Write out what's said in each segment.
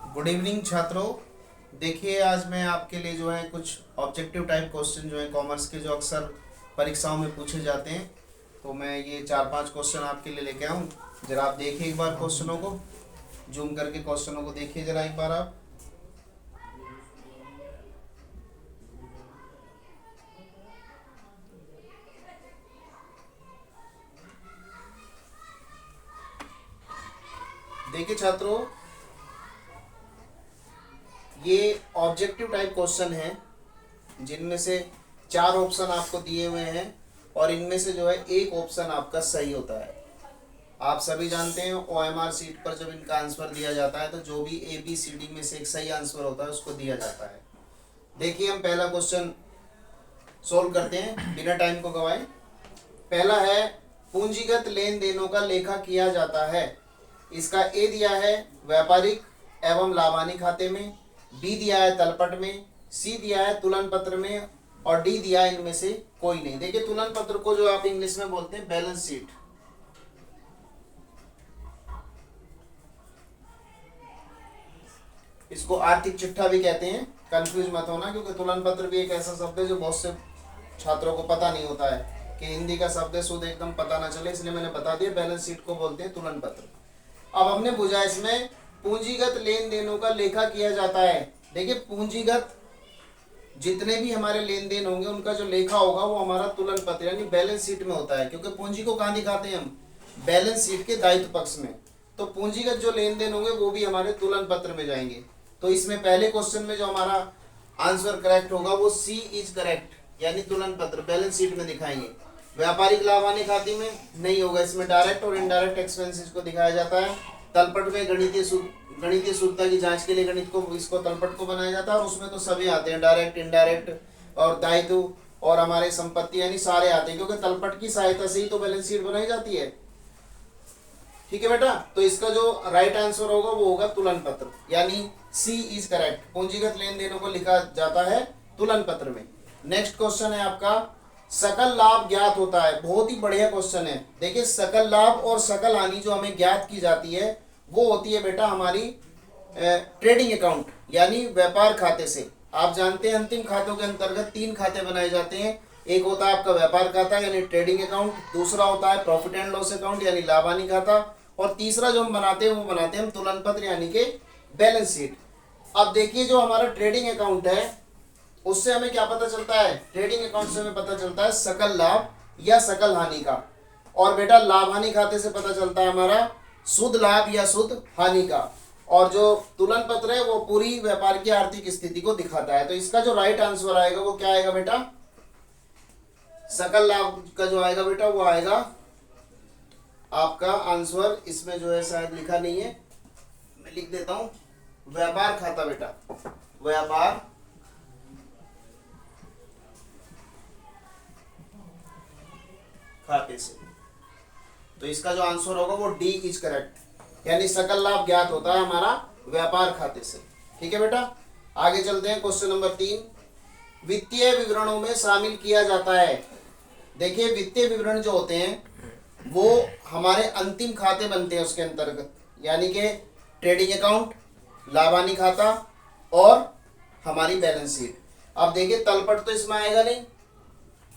Good evening छात्रों। देखिए आज मैं आपके लिए जो है कुछ ऑब्जेक्टिव टाइप क्वेश्चन जो है कॉमर्स के जो अक्सर परीक्षाओं में पूछे जाते हैं, तो मैं ये 4-5 क्वेश्चन आपके लिए लेके आऊँ। जरा आप देखिए एक बार क्वेश्चनों को, जूम करके क्वेश्चनों को देखिए जरा एक बार आप। देखिए छात्रों, ये ऑब्जेक्टिव टाइप क्वेश्चन है जिनमें से 4 ऑप्शन आपको दिए हुए हैं और इनमें से जो है एक ऑप्शन आपका सही होता है। आप सभी जानते हैं OMR सीट पर जब इनका आंसर दिया जाता है तो जो भी ABCD में से एक सही आंसर होता है उसको दिया जाता है। देखिए हम पहला क्वेश्चन सोल्व करते हैं बिना टाइम को गवाए। पहला है, पूंजीगत लेन देनों का लेखा किया जाता है। इसका ए दिया है व्यापारिक एवं लाभानी खाते में, बी दिया है तलपट में, सी दिया है तुलन पत्र में और डी दिया है इनमें से कोई नहीं। देखिए तुलन पत्र को जो आप इंग्लिश में बोलते हैं बैलेंस शीट, इसको आर्थिक चिट्ठा भी कहते हैं। कंफ्यूज मत होना, क्योंकि तुलन पत्र भी एक ऐसा शब्द है जो बहुत से छात्रों को पता नहीं होता है कि हिंदी का शब्द है, शुद्ध एकदम पता ना चले, इसलिए मैंने बता दिया बैलेंस शीट को बोलते हैं तुलन पत्र। अब हमने बुझा इसमें पूंजीगत लेन देनों का लेखा किया जाता है। देखिए पूंजीगत जितने भी हमारे लेन देन होंगे उनका जो लेखा होगा वो हमारा तुलन पत्र यानी बैलेंस शीट में होता है, क्योंकि पूंजी को कहाँ दिखाते हैं हम, बैलेंस शीट के दायित्व पक्ष में। तो पूंजीगत जो लेन देन होंगे वो भी हमारे तुलन पत्र में जाएंगे। तो इसमें पहले क्वेश्चन में जो हमारा आंसर करेक्ट होगा वो सी इज करेक्ट, यानी तुलन पत्र बैलेंस शीट में दिखाएंगे। व्यापारिक लाभानी खाते में नहीं होगा, इसमें डायरेक्ट और इनडायरेक्ट एक्सपेंसेस को दिखाया जाता है। तलपट में गणितीय शुद्धता की जांच के लिए गणित को इसको तलपट को बनाया जाता है और उसमें तो सभी आते हैं, डायरेक्ट इनडायरेक्ट और दायित्व और हमारे संपत्ति यानी सारे आते हैं, क्योंकि तलपट की सहायता से ही तो बैलेंस शीट बनाई जाती है। ठीक है बेटा, तो इसका जो राइट आंसर होगा वो होगा तुलन पत्र, यानी सी इज करेक्ट। पूंजीगत लेन देनों को लिखा जाता है तुलन पत्र में। नेक्स्ट क्वेश्चन है आपका, सकल लाभ ज्ञात होता है। बहुत ही बढ़िया क्वेश्चन है। देखिए सकल लाभ और सकल हानि जो हमें ज्ञात की जाती है वो होती है बेटा हमारी ट्रेडिंग अकाउंट यानी व्यापार खाते से। आप जानते हैं अंतिम खातों के अंतर्गत 3 खाते बनाए जाते हैं। एक होता है आपका व्यापार खाता यानी ट्रेडिंग अकाउंट, दूसरा होता है प्रॉफिट एंड लॉस अकाउंट यानी लाभानी खाता, और तीसरा जो हम बनाते हैं वो बनाते हैं हम तुलन पत्र यानी कि बैलेंस शीट। अब देखिए जो हमारा ट्रेडिंग अकाउंट है उससे हमें क्या पता चलता है, ट्रेडिंग अकाउंट से हमें पता चलता है सकल लाभ या सकल हानि का, और बेटा लाभ हानि खाते से पता चलता है हमारा शुद्ध लाभ या शुद्ध हानि का, और जो तुलन पत्र है वो पूरी व्यापार की आर्थिक स्थिति को दिखाता है। तो इसका जो राइट आंसर आएगा वो क्या आएगा बेटा, सकल लाभ का जो आएगा बेटा वो आएगा आपका आंसर, इसमें जो है शायद लिखा नहीं है, मैं लिख देता हूं, व्यापार खाता बेटा, व्यापार खाते से। तो इसका जो आंसर होगा वो डी इज करेक्ट, यानी सकल लाभ ज्ञात होता है हमारा व्यापार खाते से। ठीक है बेटा, आगे चलते हैं। क्वेश्चन नंबर 3, वित्तीय विवरणों में शामिल किया जाता है। देखिए वित्तीय विवरण जो होते हैं वो हमारे अंतिम खाते बनते हैं उसके अंतर्गत, यानी कि ट्रेडिंग अकाउंट, लाभानी खाता और हमारी बैलेंस शीट। अब देखिए तलपट तो इसमें आएगा नहीं,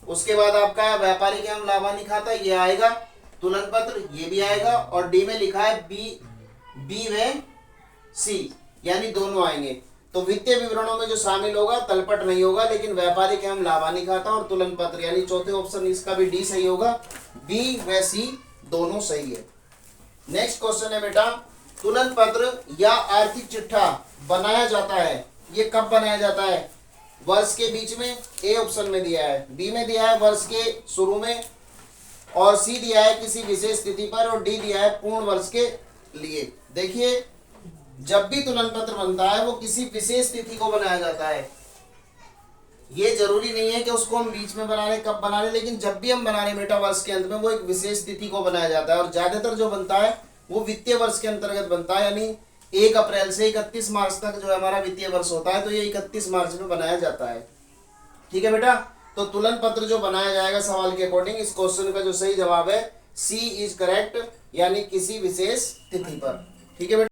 उसके बाद आपका व्यापारिक एवं लाभानी खाता ये आएगा, तुलन पत्र ये भी आएगा, और डी में लिखा है बी व सी यानी दोनों आएंगे। तो वित्तीय विवरणों में जो शामिल होगा तलपट नहीं होगा, लेकिन व्यापारिक एवं लाभानी खाता और तुलन पत्र यानी चौथे ऑप्शन इसका भी डी सही होगा, बी व सी दोनों सही है। नेक्स्ट क्वेश्चन है बेटा, तुलन पत्र या आर्थिक चिट्ठा बनाया जाता है, ये कब बनाया जाता है, वर्ष के बीच में, ए ऑप्शन में दिया है, बी में दिया है वर्ष के शुरू में, और सी दिया है किसी विशेष तिथि पर, और डी दिया है पूर्ण वर्ष के लिए। देखिए जब भी तुलन पत्र बनता है वो किसी विशेष तिथि को बनाया जाता है। ये जरूरी नहीं है कि उसको हम बीच में बना रहे, कब बना रहे, लेकिन जब भी हम बना रहे बेटा वर्ष के अंत में वो एक विशेष तिथि को बनाया जाता है, और ज्यादातर जो बनता है वो वित्तीय वर्ष के अंतर्गत बनता है, यानी 1 अप्रैल से 31 मार्च तक जो हमारा वित्तीय वर्ष होता है, तो ये 31 मार्च में बनाया जाता है। ठीक है बेटा, तो तुलन पत्र जो बनाया जाएगा सवाल के अकॉर्डिंग, इस क्वेश्चन का जो सही जवाब है सी इज करेक्ट, यानी किसी विशेष तिथि पर। ठीक है बेटा।